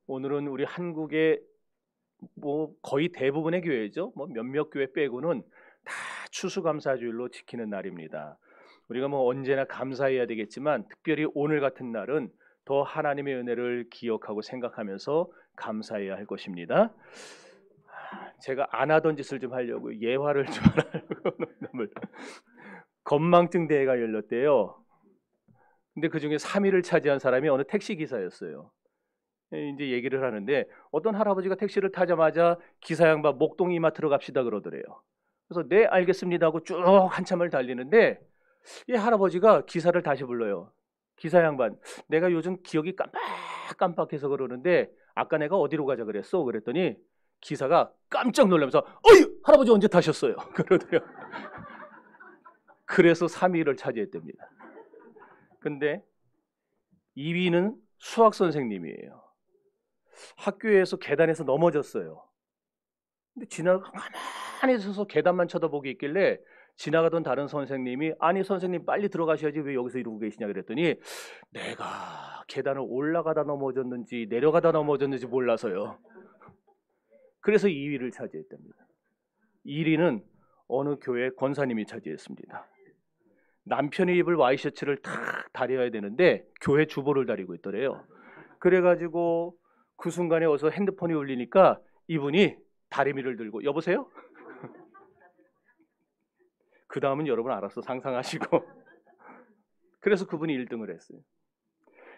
오늘은 우리 한국의 거의 대부분의 교회죠. 몇몇 교회 빼고는 다 추수감사주일로 지키는 날입니다. 우리가 언제나 감사해야 되겠지만 특별히 오늘 같은 날은 더 하나님의 은혜를 기억하고 생각하면서 감사해야 할 것입니다. 제가 안 하던 짓을 좀 하려고 예화를 좀 하려고 건망증 대회가 열렸대요. 근데 그 중에 3위를 차지한 사람이 어느 택시 기사였어요. 이제 얘기를 하는데 어떤 할아버지가 택시를 타자마자 기사 양반 목동 이마트로 갑시다 그러더래요. 그래서 네 알겠습니다 하고 쭉 한참을 달리는데 이 할아버지가 기사를 다시 불러요. 기사 양반, 내가 요즘 기억이 깜빡해서 그러는데 아까 내가 어디로 가자 그랬어? 그랬더니 기사가 깜짝 놀라면서 어이 할아버지 언제 타셨어요? 그러더래요. 그래서 3위를 차지했답니다. 근데 2위는 수학 선생님이에요. 학교에서 계단에서 넘어졌어요. 근데 가만히 서서 계단만 쳐다보고 있길래 지나가던 다른 선생님이 아니 선생님 빨리 들어가셔야지 왜 여기서 이러고 계시냐 그랬더니 내가 계단을 올라가다 넘어졌는지 내려가다 넘어졌는지 몰라서요. 그래서 2위를 차지했답니다. 1위는 어느 교회 권사님이 차지했습니다. 남편이 입을 와이셔츠를 탁 다려야 되는데 교회 주보를 다리고 있더래요. 그래가지고 그 순간에 어서 핸드폰이 울리니까 이분이 다리미를 들고 여보세요? 그 다음은 여러분 알아서 상상하시고 그래서 그분이 1등을 했어요.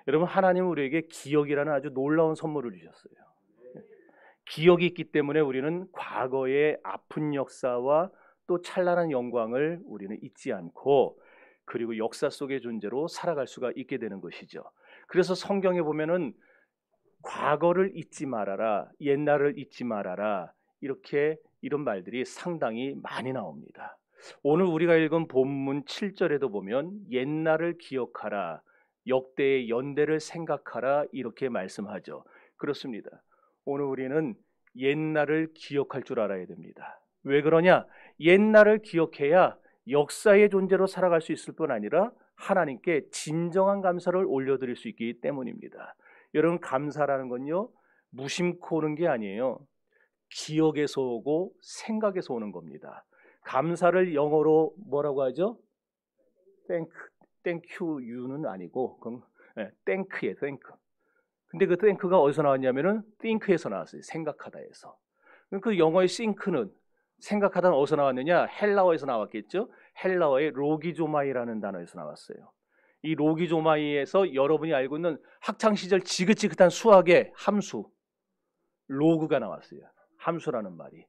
여러분 하나님은 우리에게 기억이라는 아주 놀라운 선물을 주셨어요. 기억이 있기 때문에 우리는 과거의 아픈 역사와 또 찬란한 영광을 우리는 잊지 않고 그리고 역사 속의 존재로 살아갈 수가 있게 되는 것이죠. 그래서 성경에 보면은 과거를 잊지 말아라, 옛날을 잊지 말아라 이런 말들이 상당히 많이 나옵니다. 오늘 우리가 읽은 본문 7절에도 보면 옛날을 기억하라, 역대의 연대를 생각하라 이렇게 말씀하죠. 그렇습니다. 오늘 우리는 옛날을 기억할 줄 알아야 됩니다. 왜 그러냐? 옛날을 기억해야 역사의 존재로 살아갈 수 있을 뿐 아니라 하나님께 진정한 감사를 올려드릴 수 있기 때문입니다. 여러분 감사라는 건요 무심코 오는 게 아니에요. 기억에서 오고 생각에서 오는 겁니다. 감사를 영어로 뭐라고 하죠? thank you는 아니고 thank예요. thank. 근데 그 thank가 어디서 나왔냐면은 think에서 나왔어요. 생각하다에서. 그 영어의 think는 생각하다는 어디서 나왔느냐? 헬라어에서 나왔겠죠. 헬라어의 로기조마이라는 단어에서 나왔어요. 이 로기조마이에서 여러분이 알고 있는 학창시절 지긋지긋한 수학의 함수 로그가 나왔어요. 함수라는 말이.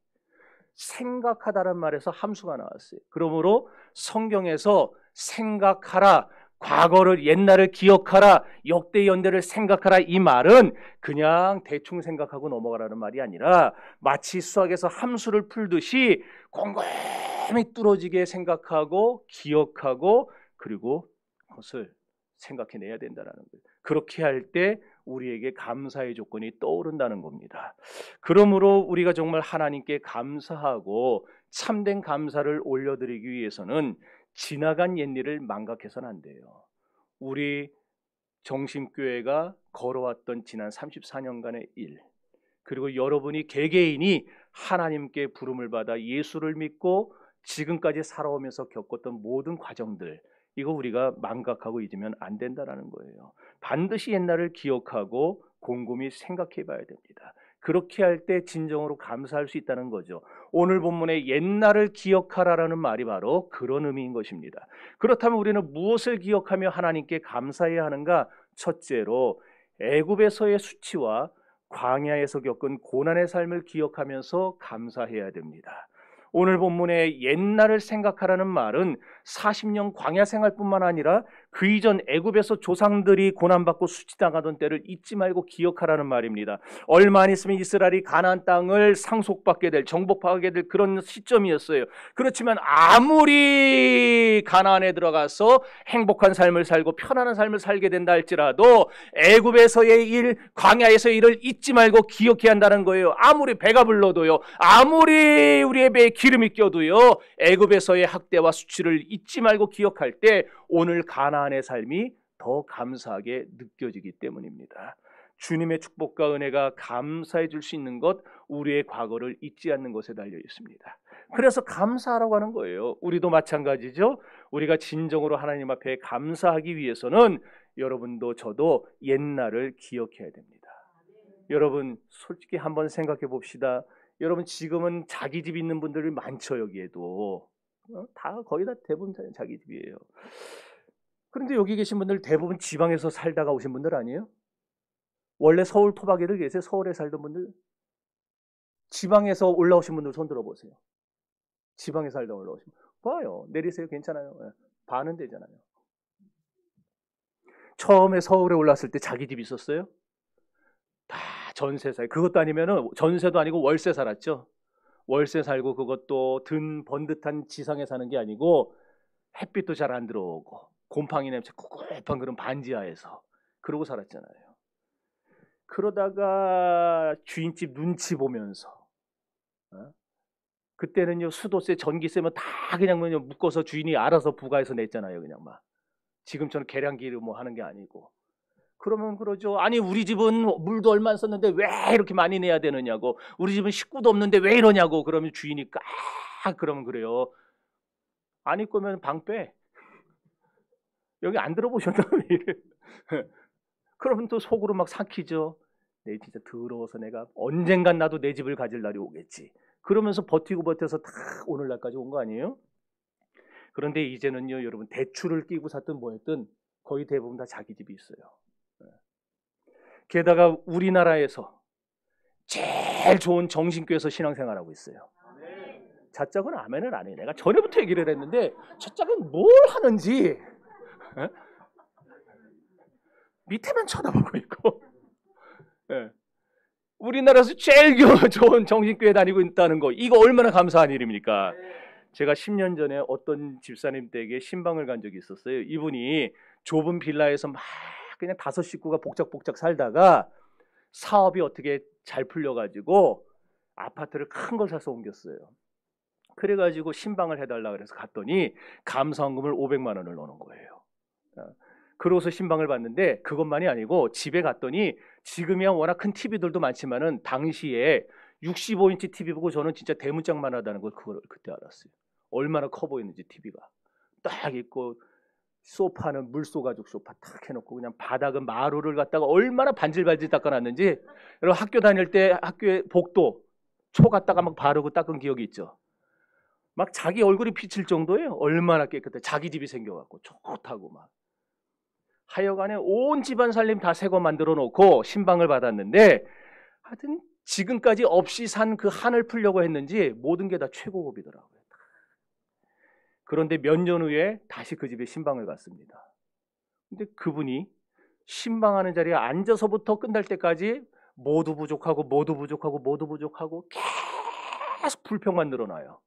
생각하다는 말에서 함수가 나왔어요. 그러므로 성경에서 생각하라, 과거를 옛날을 기억하라, 역대 연대를 생각하라 이 말은 그냥 대충 생각하고 넘어가라는 말이 아니라 마치 수학에서 함수를 풀듯이 곰곰이 뚫어지게 생각하고 기억하고 그리고 그것을 생각해내야 된다는 거예요. 그렇게 할 때 우리에게 감사의 조건이 떠오른다는 겁니다. 그러므로 우리가 정말 하나님께 감사하고 참된 감사를 올려드리기 위해서는 지나간 옛일을 망각해서는 안 돼요. 우리 정심교회가 걸어왔던 지난 34년간의 일, 그리고 여러분이 개개인이 하나님께 부름을 받아 예수를 믿고 지금까지 살아오면서 겪었던 모든 과정들, 이거 우리가 망각하고 잊으면 안 된다는 거예요. 반드시 옛날을 기억하고 곰곰이 생각해 봐야 됩니다. 그렇게 할 때 진정으로 감사할 수 있다는 거죠. 오늘 본문의 옛날을 기억하라라는 말이 바로 그런 의미인 것입니다. 그렇다면 우리는 무엇을 기억하며 하나님께 감사해야 하는가? 첫째로 애굽에서의 수치와 광야에서 겪은 고난의 삶을 기억하면서 감사해야 됩니다. 오늘 본문의 옛날을 생각하라는 말은 40년 광야 생활뿐만 아니라 그 이전 애굽에서 조상들이 고난받고 수치당하던 때를 잊지 말고 기억하라는 말입니다. 얼마 안 있으면 이스라엘이 가나안 땅을 상속받게 될, 정복하게 될 그런 시점이었어요. 그렇지만 아무리 가나안에 들어가서 행복한 삶을 살고 편안한 삶을 살게 된다 할지라도 애굽에서의 일, 광야에서의 일을 잊지 말고 기억해야 한다는 거예요. 아무리 배가 불러도요, 아무리 우리의 배에 기름이 껴도요, 애굽에서의 학대와 수치를 잊지 말고 기억할 때 오늘 가나안의 삶이 더 감사하게 느껴지기 때문입니다. 주님의 축복과 은혜가 감사해 줄 수 있는 것, 우리의 과거를 잊지 않는 것에 달려 있습니다. 그래서 감사하라고 하는 거예요. 우리도 마찬가지죠. 우리가 진정으로 하나님 앞에 감사하기 위해서는 여러분도 저도 옛날을 기억해야 됩니다. 여러분 솔직히 한번 생각해 봅시다. 여러분 지금은 자기 집 있는 분들이 많죠. 여기에도 다 거의 다 대부분 자기 집이에요. 그런데 여기 계신 분들 대부분 지방에서 살다가 오신 분들 아니에요? 원래 서울 토박이들 계세요? 서울에 살던 분들? 지방에서 올라오신 분들 손 들어보세요. 지방에 살다 올라오신 분. 봐요. 내리세요. 괜찮아요. 반은 되잖아요. 처음에 서울에 올랐을 때 자기 집 있었어요? 다 전세 살. 그것도 아니면은 전세도 아니고 월세 살았죠. 월세 살고 그것도 번듯한 지상에 사는 게 아니고 햇빛도 잘 안 들어오고 곰팡이 냄새 꿉꿉한 그런 반지하에서 그러고 살았잖아요. 그러다가 주인집 눈치 보면서 그때는요 수도세 전기세면 다 그냥 묶어서 주인이 알아서 부과해서 냈잖아요. 그냥 막 지금처럼 계량기로 뭐 하는 게 아니고. 그러면 그러죠. 아니 우리 집은 물도 얼마 안 썼는데 왜 이렇게 많이 내야 되느냐고. 우리 집은 식구도 없는데 왜 이러냐고. 그러면 주인이 그러면 그래요. 아닐 거면 방 빼. 여기 안 들어보셨나? 그러면 또 속으로 막 삭히죠. 내 진짜 더러워서 내가 언젠간 나도 내 집을 가질 날이 오겠지. 그러면서 버티고 버텨서 다 오늘날까지 온 거 아니에요? 그런데 이제는요 여러분 대출을 끼고 샀든 뭐했든 거의 대부분 다 자기 집이 있어요. 게다가 우리나라에서 제일 좋은 정신교에서 신앙생활하고 있어요. 자짝은 아멘을 안 해. 내가 전에부터 얘기를 했는데 저짝은 뭘 하는지 밑에만 쳐다보고 있고 우리나라에서 제일 좋은 정신교회 다니고 있다는 거 이거 얼마나 감사한 일입니까? 제가 10년 전에 어떤 집사님 댁에 신방을 간 적이 있었어요. 이분이 좁은 빌라에서 막 그냥 5식구가 복작복작 살다가 사업이 어떻게 잘 풀려가지고 아파트를 큰 걸 사서 옮겼어요. 그래가지고 신방을 해달라 그래서 갔더니 감사원금을 500만 원을 넣는 거예요. 그러고서 신방을 봤는데 그것만이 아니고 집에 갔더니 지금이야 워낙 큰 TV들도 많지만은 당시에 65인치 TV 보고 저는 진짜 대문짝만 하다는 걸 그걸 그때 알았어요. 얼마나 커 보이는지 TV가 딱 있고 소파는 물소가죽 소파 탁 해놓고 그냥 바닥은 마루를 갖다가 얼마나 반질반질 닦아놨는지 여러분 학교 다닐 때 학교에 복도 초 갖다가 막 바르고 닦은 기억이 있죠. 막 자기 얼굴이 비칠 정도예요. 얼마나 깨끗해. 자기 집이 생겨갖고 좋다고 막. 하여간에 온 집안 살림 다 새 거 만들어 놓고 신방을 받았는데 하여튼 지금까지 없이 산 그 한을 풀려고 했는지 모든 게 다 최고급이더라고요. 그런데 몇 년 후에 다시 그 집에 신방을 갔습니다. 근데 그분이 신방하는 자리에 앉아서부터 끝날 때까지 모두 부족하고 모두 부족하고 모두 부족하고 계속 불평만 늘어나요.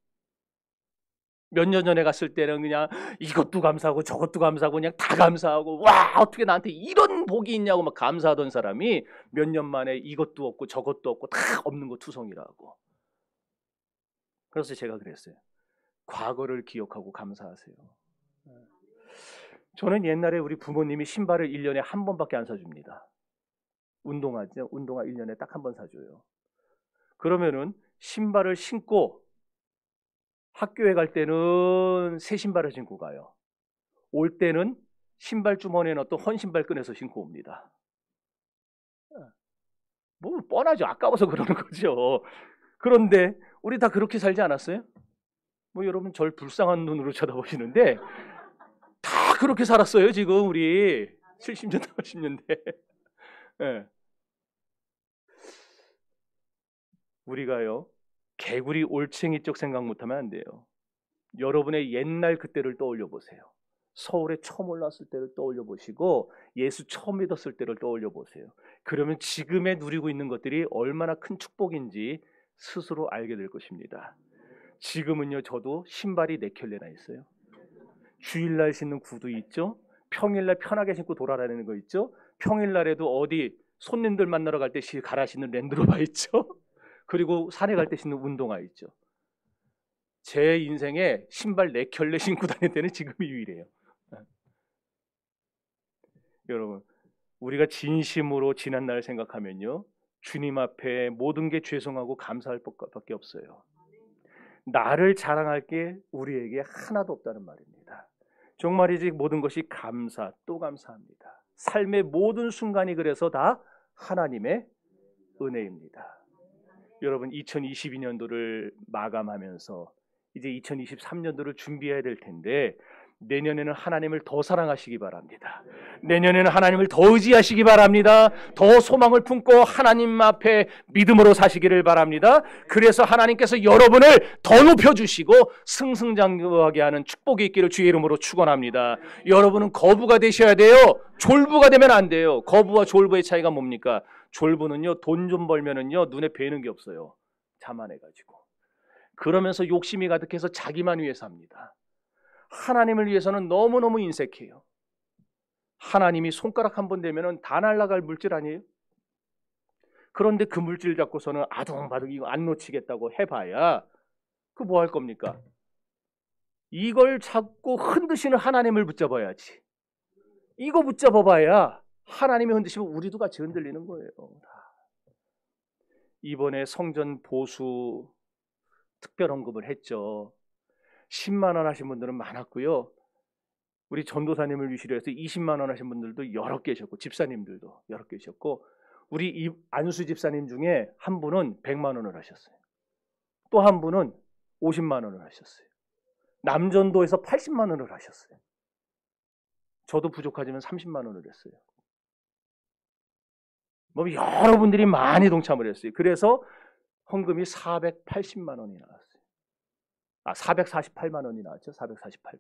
몇 년 전에 갔을 때는 그냥 이것도 감사하고 저것도 감사하고 그냥 다 감사하고 와 어떻게 나한테 이런 복이 있냐고 막 감사하던 사람이 몇 년 만에 이것도 없고 저것도 없고 다 없는 거 투성이라고. 그래서 제가 그랬어요. 과거를 기억하고 감사하세요. 저는 옛날에 우리 부모님이 신발을 1년에 한 번밖에 안 사줍니다. 운동화죠. 운동화 1년에 딱 한 번 사줘요. 그러면은 신발을 신고 학교에 갈 때는 새 신발을 신고 가요. 올 때는 신발 주머니에 넣었던 헌신발 꺼내서 신고 옵니다. 뭐 뻔하죠. 아까워서 그러는 거죠. 그런데 우리 다 그렇게 살지 않았어요? 뭐 여러분 절 불쌍한 눈으로 쳐다보시는데 다 그렇게 살았어요. 지금 우리 70년대 80년대 네. 우리가요 개구리 올챙이 쪽 생각 못하면 안 돼요. 여러분의 옛날 그때를 떠올려 보세요. 서울에 처음 올랐을 때를 떠올려 보시고 예수 처음 믿었을 때를 떠올려 보세요. 그러면 지금에 누리고 있는 것들이 얼마나 큰 축복인지 스스로 알게 될 것입니다. 지금은요 저도 신발이 4켤레나 있어요. 주일날 신는 구두 있죠. 평일날 편하게 신고 돌아다니는 거 있죠. 평일날에도 어디 손님들 만나러 갈 때 갈아 신는 랜드로버 있죠. 그리고 산에 갈 때 신는 운동화 있죠. 제 인생에 신발 4켤레 신고 다닐 때는 지금이 유일해요. 여러분 우리가 진심으로 지난날 생각하면요, 주님 앞에 모든 게 죄송하고 감사할 것밖에 없어요. 나를 자랑할 게 우리에게 하나도 없다는 말입니다. 정말이지 모든 것이 감사 또 감사합니다. 삶의 모든 순간이 그래서 다 하나님의 은혜입니다. 여러분, 2022년도를 마감하면서 이제 2023년도를 준비해야 될 텐데, 내년에는 하나님을 더 사랑하시기 바랍니다. 내년에는 하나님을 더 의지하시기 바랍니다. 더 소망을 품고 하나님 앞에 믿음으로 사시기를 바랍니다. 그래서 하나님께서 여러분을 더 높여주시고 승승장구하게 하는 축복이 있기를 주의 이름으로 축원합니다. 여러분은 거부가 되셔야 돼요. 졸부가 되면 안 돼요. 거부와 졸부의 차이가 뭡니까? 졸부는요, 돈 좀 벌면은요, 눈에 뵈는 게 없어요. 자만해가지고. 그러면서 욕심이 가득해서 자기만 위해서 합니다. 하나님을 위해서는 너무너무 인색해요. 하나님이 손가락 한 번 대면은 다 날아갈 물질 아니에요? 그런데 그 물질 잡고서는 아둥바둥 이거 안 놓치겠다고 해봐야 그 뭐 할 겁니까? 이걸 잡고 흔드시는 하나님을 붙잡아야지. 이거 붙잡아봐야 하나님이 흔드시면 우리도 같이 흔들리는 거예요. 이번에 성전 보수 특별 헌금을 했죠. 10만 원 하신 분들은 많았고요. 우리 전도사님을 위시로 해서 20만 원 하신 분들도 여러 계셨고, 집사님들도 여러 계셨고, 우리 안수 집사님 중에 한 분은 100만 원을 하셨어요. 또 한 분은 50만 원을 하셨어요. 남전도에서 80만 원을 하셨어요. 저도 부족하지만 30만 원을 했어요. 뭐 여러분들이 많이 동참을 했어요. 그래서 헌금이 480만 원이 나왔어요. 448만 원이 나왔죠. 448만.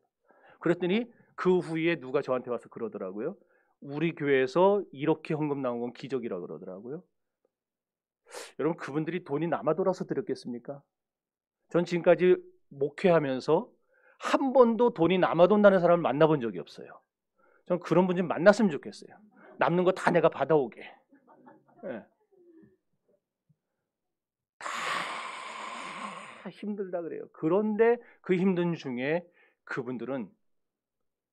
그랬더니 그 후에 누가 저한테 와서 그러더라고요. 우리 교회에서 이렇게 헌금 나온 건 기적이라고 그러더라고요. 여러분, 그분들이 돈이 남아 돌아서 드렸겠습니까? 전 지금까지 목회하면서 한 번도 돈이 남아 돈다는 사람을 만나본 적이 없어요. 전 그런 분 좀 만났으면 좋겠어요. 남는 거 다 내가 받아오게. 네. 다 힘들다 그래요. 그런데 그 힘든 중에 그분들은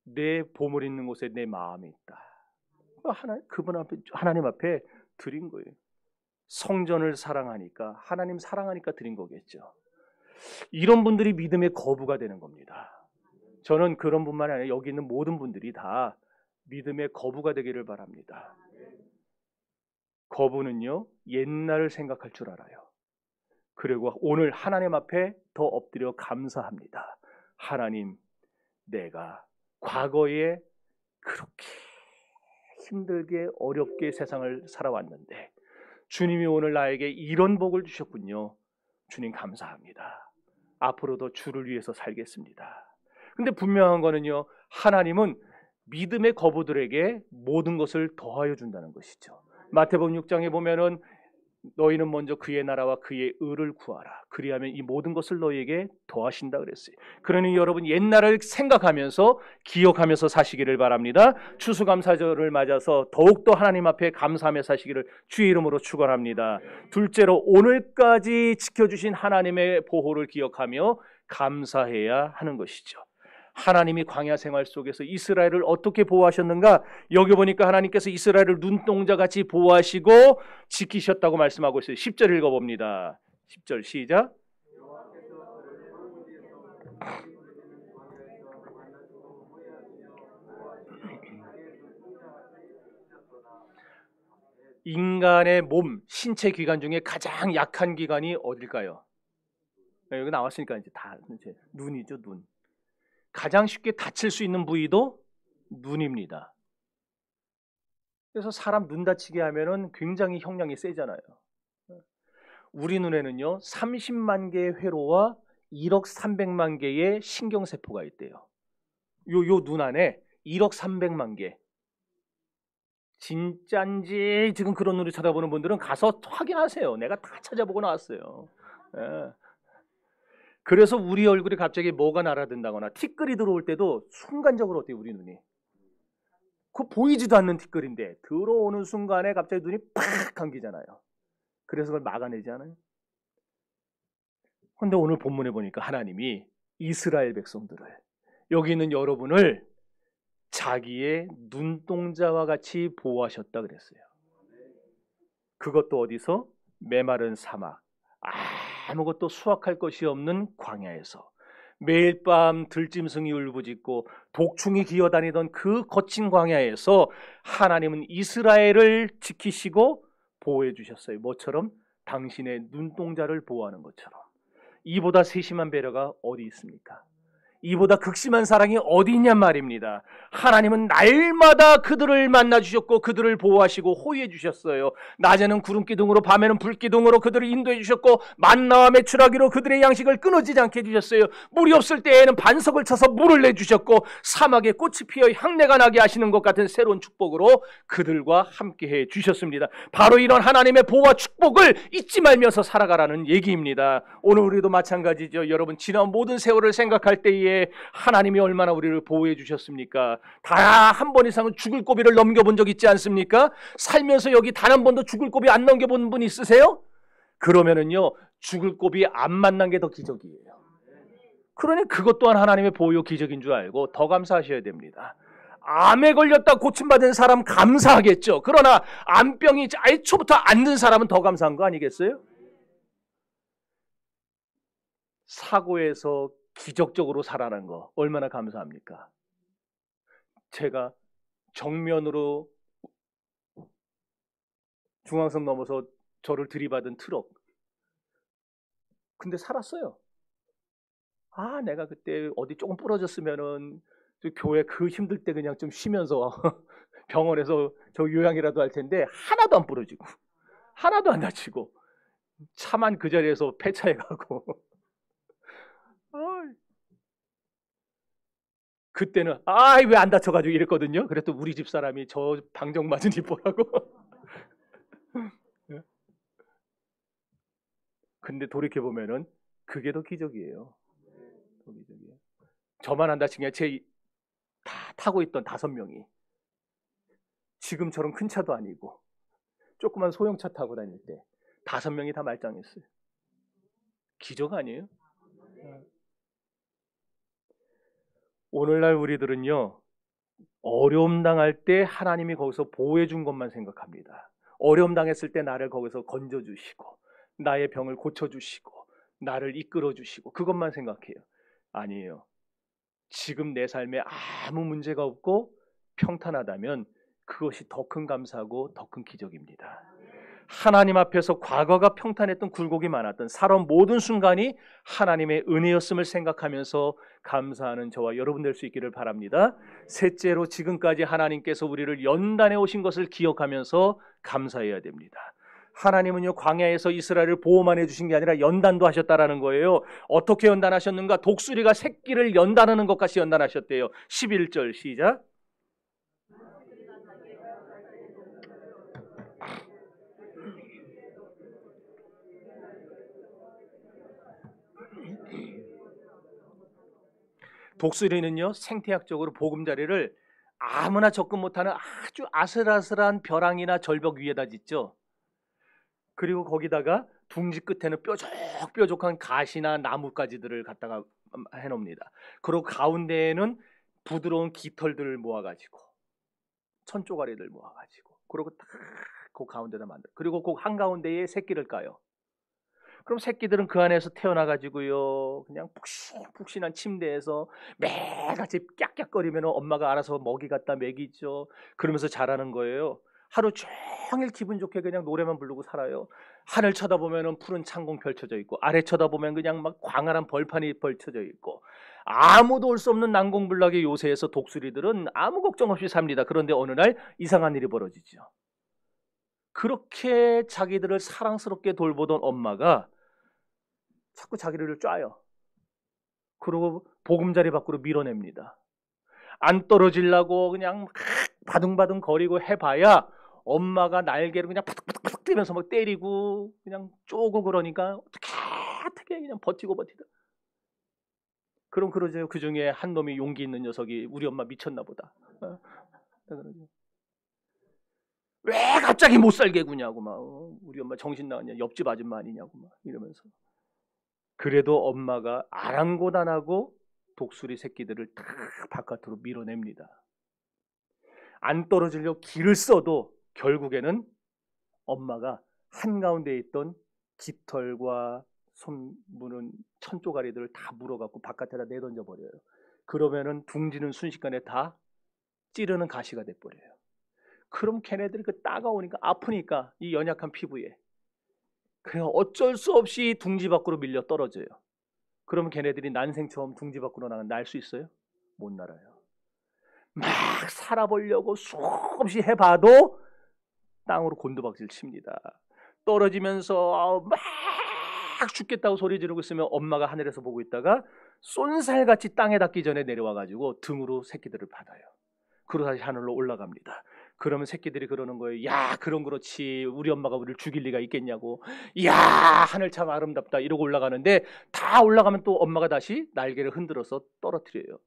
내 보물 있는 곳에 내 마음이 있다. 그분 앞에, 하나님 앞에 드린 거예요. 성전을 사랑하니까, 하나님 사랑하니까 드린 거겠죠. 이런 분들이 믿음의 거부가 되는 겁니다. 저는 그런 분만이 아니라 여기 있는 모든 분들이 다 믿음의 거부가 되기를 바랍니다. 거부는요, 옛날을 생각할 줄 알아요. 그리고 오늘 하나님 앞에 더 엎드려 감사합니다. 하나님, 내가 과거에 그렇게 힘들게 어렵게 세상을 살아왔는데 주님이 오늘 나에게 이런 복을 주셨군요. 주님 감사합니다. 앞으로도 주를 위해서 살겠습니다. 근데 분명한 거는요, 하나님은 믿음의 거부들에게 모든 것을 더하여 준다는 것이죠. 마태복음 6장에 보면은 너희는 먼저 그의 나라와 그의 의를 구하라. 그리하면 이 모든 것을 너희에게 더하신다 그랬어요. 그러니 여러분, 옛날을 생각하면서 기억하면서 사시기를 바랍니다. 추수감사절을 맞아서 더욱더 하나님 앞에 감사하며 사시기를 주의 이름으로 축원합니다. 둘째로, 오늘까지 지켜주신 하나님의 보호를 기억하며 감사해야 하는 것이죠. 하나님이 광야 생활 속에서 이스라엘을 어떻게 보호하셨는가? 여기 보니까 하나님께서 이스라엘을 눈동자같이 보호하시고 지키셨다고 말씀하고 있어요. 10절 읽어봅니다. 10절 시작. 인간의 몸, 신체 기관 중에 가장 약한 기관이 어딜까요? 여기 나왔으니까 이제 다 눈이죠, 눈. 가장 쉽게 다칠 수 있는 부위도 눈입니다. 그래서 사람 눈 다치게 하면은 굉장히 형량이 세잖아요. 우리 눈에는요, 30만 개의 회로와 1억 300만 개의 신경세포가 있대요. 요 눈 안에 1억 300만 개. 진짠지 지금 그런 눈으로 쳐다보는 분들은 가서 확인하세요. 내가 다 찾아보고 나왔어요. 예. 그래서 우리 얼굴에 갑자기 뭐가 날아든다거나 티끌이 들어올 때도 순간적으로 어때요, 우리 눈이? 그 보이지도 않는 티끌인데 들어오는 순간에 갑자기 눈이 팍 감기잖아요. 그래서 그걸 막아내지 않아요? 그런데 오늘 본문에 보니까 하나님이 이스라엘 백성들을, 여기 있는 여러분을 자기의 눈동자와 같이 보호하셨다 그랬어요. 그것도 어디서? 메마른 사막, 아무것도 수확할 것이 없는 광야에서 매일 밤 들짐승이 울부짖고 독충이 기어다니던 그 거친 광야에서 하나님은 이스라엘을 지키시고 보호해 주셨어요. 뭐처럼? 당신의 눈동자를 보호하는 것처럼. 이보다 세심한 배려가 어디 있습니까? 이보다 극심한 사랑이 어디 있냔 말입니다. 하나님은 날마다 그들을 만나 주셨고 그들을 보호하시고 호위해 주셨어요. 낮에는 구름기둥으로 밤에는 불기둥으로 그들을 인도해 주셨고 만나와 메추라기로 그들의 양식을 끊어지지 않게 해주셨어요. 물이 없을 때에는 반석을 쳐서 물을 내주셨고 사막에 꽃이 피어 향내가 나게 하시는 것 같은 새로운 축복으로 그들과 함께해 주셨습니다. 바로 이런 하나님의 보호와 축복을 잊지 말면서 살아가라는 얘기입니다. 오늘 우리도 마찬가지죠. 여러분, 지난 모든 세월을 생각할 때에 하나님이 얼마나 우리를 보호해 주셨습니까? 다 한 번 이상은 죽을 고비를 넘겨본 적 있지 않습니까? 살면서 여기 단 한 번도 죽을 고비 안 넘겨본 분 있으세요? 그러면은요, 죽을 고비 안 만난 게 더 기적이에요. 그러니 그것 또한 하나님의 보호 기적인 줄 알고 더 감사하셔야 됩니다. 암에 걸렸다 고침받은 사람 감사하겠죠. 그러나 암병이 애초부터 안 든 사람은 더 감사한 거 아니겠어요? 사고에서 기적적으로 살아난 거 얼마나 감사합니까? 제가 정면으로 중앙선 넘어서 저를 들이받은 트럭, 근데 살았어요. 내가 그때 어디 조금 부러졌으면은 교회 그 힘들 때 그냥 좀 쉬면서 병원에서 저 요양이라도 할 텐데 하나도 안 부러지고 하나도 안 다치고 차만 그 자리에서 폐차해 가고 그때는 왜 안 다쳐가지고 이랬거든요. 그랬더니 우리 집 사람이 저 방정 맞은 이보라고. 근데 돌이켜 보면은 그게 더 기적이에요. 더 기적이에요. 저만 안 다친 게 제 다 타고 있던 5명이 지금처럼 큰 차도 아니고 조그만 소형차 타고 다닐 때 5명이 다 말짱했어요. 기적 아니에요? 오늘날 우리들은요, 어려움 당할 때 하나님이 거기서 보호해 준 것만 생각합니다. 어려움 당했을 때 나를 거기서 건져 주시고 나의 병을 고쳐 주시고 나를 이끌어 주시고 그것만 생각해요. 아니에요. 지금 내 삶에 아무 문제가 없고 평탄하다면 그것이 더 큰 감사고 더 큰 기적입니다. 하나님 앞에서 과거가 평탄했던 굴곡이 많았던 살아온 모든 순간이 하나님의 은혜였음을 생각하면서 감사하는 저와 여러분 될 수 있기를 바랍니다. 셋째로, 지금까지 하나님께서 우리를 연단해 오신 것을 기억하면서 감사해야 됩니다. 하나님은요, 광야에서 이스라엘을 보호만 해주신 게 아니라 연단도 하셨다라는 거예요. 어떻게 연단하셨는가? 독수리가 새끼를 연단하는 것 같이 연단하셨대요. 11절 시작. 독수리는요, 생태학적으로 보금자리를 아무나 접근 못하는 아주 아슬아슬한 벼랑이나 절벽 위에다 짓죠. 그리고 거기다가 둥지 끝에는 뾰족뾰족한 가시나 나뭇가지들을 갖다가 해놓습니다. 그리고 가운데에는 부드러운 깃털들을 모아가지고 천조가리를 모아가지고 그리고 딱 그 가운데다 만들. 그리고 그 한가운데에 새끼를 까요. 그럼 새끼들은 그 안에서 태어나가지고요, 그냥 푹신푹신한 침대에서 매일같이 깍깍거리면 엄마가 알아서 먹이 갖다 먹이죠. 그러면서 자라는 거예요. 하루 종일 기분 좋게 그냥 노래만 부르고 살아요. 하늘 쳐다보면 푸른 창공 펼쳐져 있고 아래 쳐다보면 그냥 막 광활한 벌판이 펼쳐져 있고 아무도 올 수 없는 난공불락의 요새에서 독수리들은 아무 걱정 없이 삽니다. 그런데 어느 날 이상한 일이 벌어지죠. 그렇게 자기들을 사랑스럽게 돌보던 엄마가 자꾸 자기를 쪄요. 그리고 보금자리 밖으로 밀어냅니다. 안 떨어지려고 그냥 막 바둥바둥 거리고 해봐야 엄마가 날개를 그냥 푸득푸득 뛰면서 막 때리고 그냥 쪼고 그러니까 어떻게 그냥 버티다. 그럼 그러죠. 그 중에 한 놈이 용기 있는 녀석이 우리 엄마 미쳤나 보다. 왜 갑자기 못 살게 구냐고 막 우리 엄마 정신 나갔냐, 옆집 아줌마 아니냐고 막 이러면서. 그래도 엄마가 아랑곳 안 하고 독수리 새끼들을 탁 바깥으로 밀어냅니다. 안 떨어지려고 길을 써도 결국에는 엄마가 한가운데 있던 깃털과 손무는 천조가리들을 다 물어갖고 바깥에다 내던져 버려요. 그러면은 둥지는 순식간에 다 찌르는 가시가 돼버려요. 그럼 걔네들이 그 따가우니까 아프니까 이 연약한 피부에 그냥 어쩔 수 없이 둥지 밖으로 밀려 떨어져요. 그러면 걔네들이 난생 처음 둥지 밖으로 날 수 있어요? 못 날아요. 막 살아보려고 수없이 해봐도 땅으로 곤두박질 칩니다. 떨어지면서 막 죽겠다고 소리 지르고 있으면 엄마가 하늘에서 보고 있다가 쏜살같이 땅에 닿기 전에 내려와가지고 등으로 새끼들을 받아요. 그러고 다시 하늘로 올라갑니다. 그러면 새끼들이 그러는 거예요. 야, 그럼 그렇지. 우리 엄마가 우리를 죽일 리가 있겠냐고. 야, 하늘 참 아름답다. 이러고 올라가는데 다 올라가면 또 엄마가 다시 날개를 흔들어서 떨어뜨려요.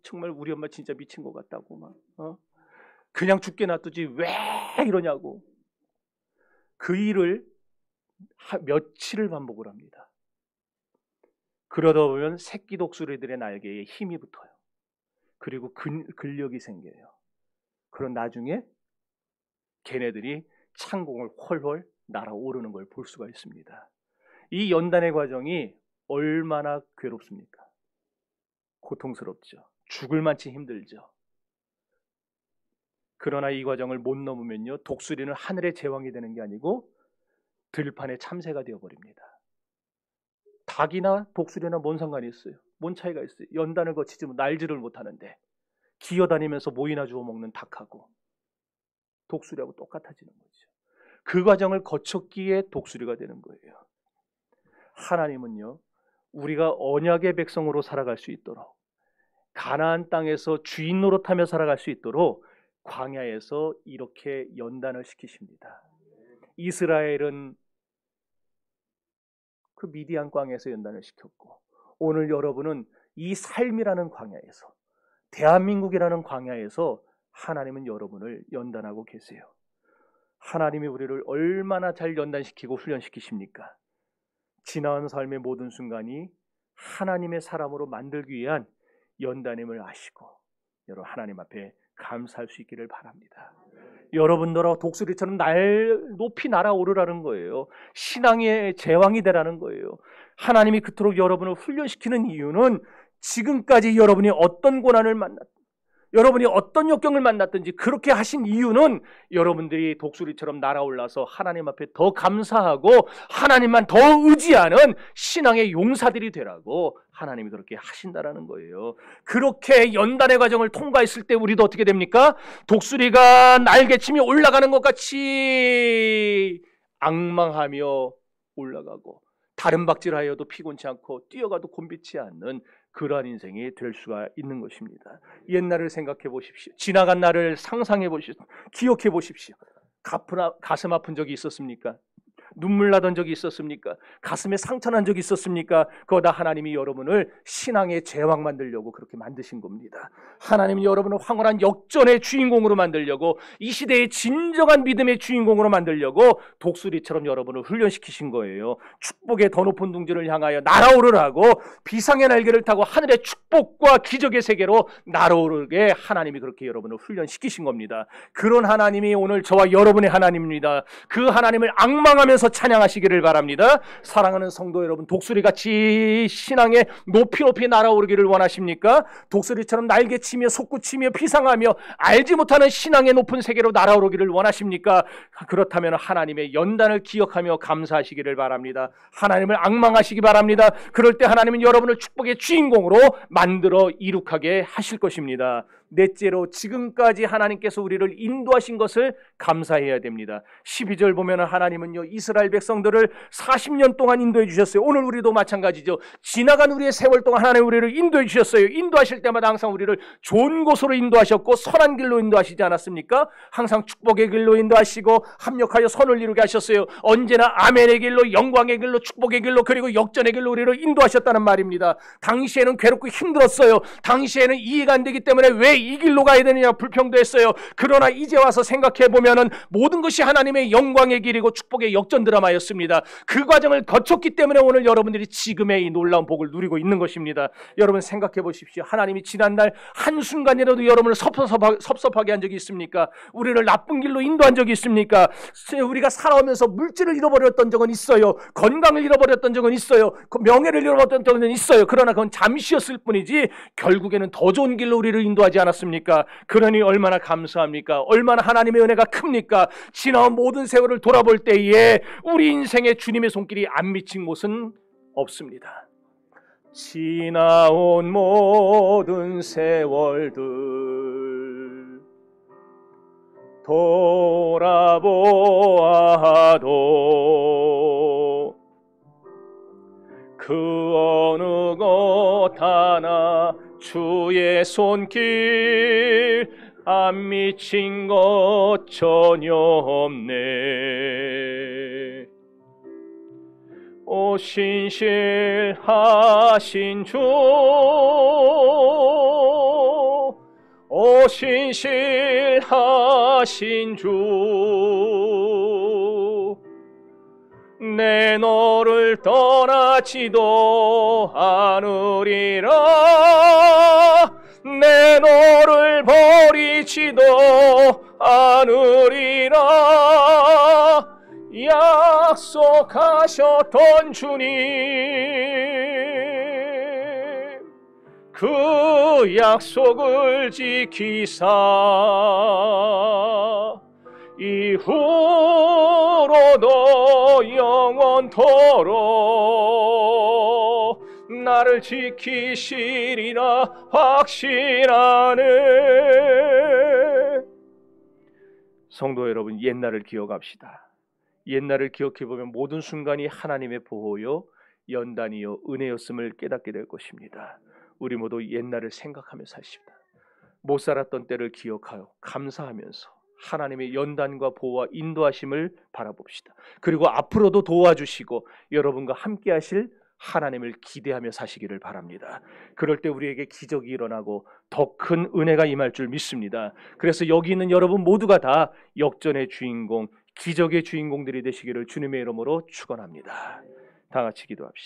정말 우리 엄마 진짜 미친 것 같다고 막. 그냥 죽게 놔두지 왜 이러냐고. 그 일을 며칠을 반복을 합니다. 그러다 보면 새끼 독수리들의 날개에 힘이 붙어요. 그리고 근력이 생겨요. 그런 나중에 걔네들이 창공을 훨훨 날아오르는 걸 볼 수가 있습니다. 이 연단의 과정이 얼마나 괴롭습니까? 고통스럽죠. 죽을 만치 힘들죠. 그러나 이 과정을 못 넘으면요, 독수리는 하늘의 제왕이 되는 게 아니고 들판의 참새가 되어버립니다. 닭이나 독수리나 뭔 상관이 있어요? 뭔 차이가 있어요? 연단을 거치지 날지를 못하는데 기어다니면서 모이나 주워 먹는 닭하고 독수리하고 똑같아지는 거죠. 그 과정을 거쳤기에 독수리가 되는 거예요. 하나님은요, 우리가 언약의 백성으로 살아갈 수 있도록, 가나안 땅에서 주인 노릇하며 살아갈 수 있도록 광야에서 이렇게 연단을 시키십니다. 이스라엘은 그 미디안 광야에서 연단을 시켰고, 오늘 여러분은 이 삶이라는 광야에서, 대한민국이라는 광야에서 하나님은 여러분을 연단하고 계세요. 하나님이 우리를 얼마나 잘 연단시키고 훈련시키십니까? 지나온 삶의 모든 순간이 하나님의 사람으로 만들기 위한 연단임을 아시고 여러분 하나님 앞에 감사할 수 있기를 바랍니다. 여러분들하고 독수리처럼 높이 날아오르라는 거예요. 신앙의 제왕이 되라는 거예요. 하나님이 그토록 여러분을 훈련시키는 이유는 지금까지 여러분이 어떤 고난을 만났든, 여러분이 어떤 역경을 만났든지 그렇게 하신 이유는 여러분들이 독수리처럼 날아올라서 하나님 앞에 더 감사하고 하나님만 더 의지하는 신앙의 용사들이 되라고 하나님이 그렇게 하신다라는 거예요. 그렇게 연단의 과정을 통과했을 때 우리도 어떻게 됩니까? 독수리가 날개치며 올라가는 것 같이 앙망하며 올라가고, 다른 박질하여도 피곤치 않고 뛰어가도 곤비치 않는 그러한 인생이 될 수가 있는 것입니다. 옛날을 생각해 보십시오. 지나간 날을 상상해 보십시오. 기억해 보십시오. 가슴 아픈 적이 있었습니까? 눈물 나던 적이 있었습니까? 가슴에 상처난 적이 있었습니까? 그거 다 하나님이 여러분을 신앙의 제왕 만들려고 그렇게 만드신 겁니다. 하나님이 여러분을 황홀한 역전의 주인공으로 만들려고, 이 시대의 진정한 믿음의 주인공으로 만들려고 독수리처럼 여러분을 훈련시키신 거예요. 축복의 더 높은 둥지를 향하여 날아오르라고, 비상의 날개를 타고 하늘의 축복과 기적의 세계로 날아오르게 하나님이 그렇게 여러분을 훈련시키신 겁니다. 그런 하나님이 오늘 저와 여러분의 하나님입니다. 그 하나님을 앙망하면서 찬양하시기를 바랍니다. 사랑하는 성도 여러분, 독수리같이 신앙에 높이 날아오르기를 원하십니까? 독수리처럼 날개치며 솟구치며 비상하며 알지 못하는 신앙의 높은 세계로 날아오르기를 원하십니까? 그렇다면 하나님의 연단을 기억하며 감사하시기를 바랍니다. 하나님을 앙망하시기 바랍니다. 그럴 때 하나님은 여러분을 축복의 주인공으로 만들어 이룩하게 하실 것입니다. 넷째로, 지금까지 하나님께서 우리를 인도하신 것을 감사해야 됩니다. 12절 보면 하나님은요, 이스라엘 백성들을 40년 동안 인도해 주셨어요. 오늘 우리도 마찬가지죠. 지나간 우리의 세월 동안 하나님 우리를 인도해 주셨어요. 인도하실 때마다 항상 우리를 좋은 곳으로 인도하셨고 선한 길로 인도하시지 않았습니까? 항상 축복의 길로 인도하시고 합력하여 선을 이루게 하셨어요. 언제나 아멘의 길로, 영광의 길로, 축복의 길로, 그리고 역전의 길로 우리를 인도하셨다는 말입니다. 당시에는 괴롭고 힘들었어요. 당시에는 이해가 안 되기 때문에 왜 이 길로 가야 되느냐 불평도했어요. 그러나 이제 와서 생각해 보면은 모든 것이 하나님의 영광의 길이고 축복의 역전 드라마였습니다. 그 과정을 거쳤기 때문에 오늘 여러분들이 지금의 이 놀라운 복을 누리고 있는 것입니다. 여러분 생각해 보십시오. 하나님이 지난날 한순간이라도 여러분을 섭섭하게 한 적이 있습니까? 우리를 나쁜 길로 인도한 적이 있습니까? 우리가 살아오면서 물질을 잃어버렸던 적은 있어요. 건강을 잃어버렸던 적은 있어요. 명예를 잃어버렸던 적은 있어요. 그러나 그건 잠시였을 뿐이지 결국에는 더 좋은 길로 우리를 인도하지 않았습니까? 그러니 얼마나 감사합니까? 얼마나 하나님의 은혜가 큽니까? 지나온 모든 세월을 돌아볼 때에 우리 인생에 주님의 손길이 안 미친 곳은 없습니다. 지나온 모든 세월들 돌아보아도 그 어느 것 하나 주의 손길 안 미친 것 전혀 없네. 오 신실하신 주, 오 신실하신 주, 내 너를 떠나지도 않으리라. 내 너를 버리지도 않으리라. 약속하셨던 주님, 그 약속을 지키사 이후로도 영원토록 나를 지키시리라 확신하네. 성도 여러분, 옛날을 기억합시다. 옛날을 기억해보면 모든 순간이 하나님의 보호요 연단이요 은혜였음을 깨닫게 될 것입니다. 우리 모두 옛날을 생각하며 사십시다. 못 살았던 때를 기억하여 감사하면서 하나님의 연단과 보호와 인도하심을 바라봅시다. 그리고 앞으로도 도와주시고 여러분과 함께 하실 하나님을 기대하며 사시기를 바랍니다. 그럴 때 우리에게 기적이 일어나고 더 큰 은혜가 임할 줄 믿습니다. 그래서 여기 있는 여러분 모두가 다 역전의 주인공, 기적의 주인공들이 되시기를 주님의 이름으로 축원합니다. 다 같이 기도합시다.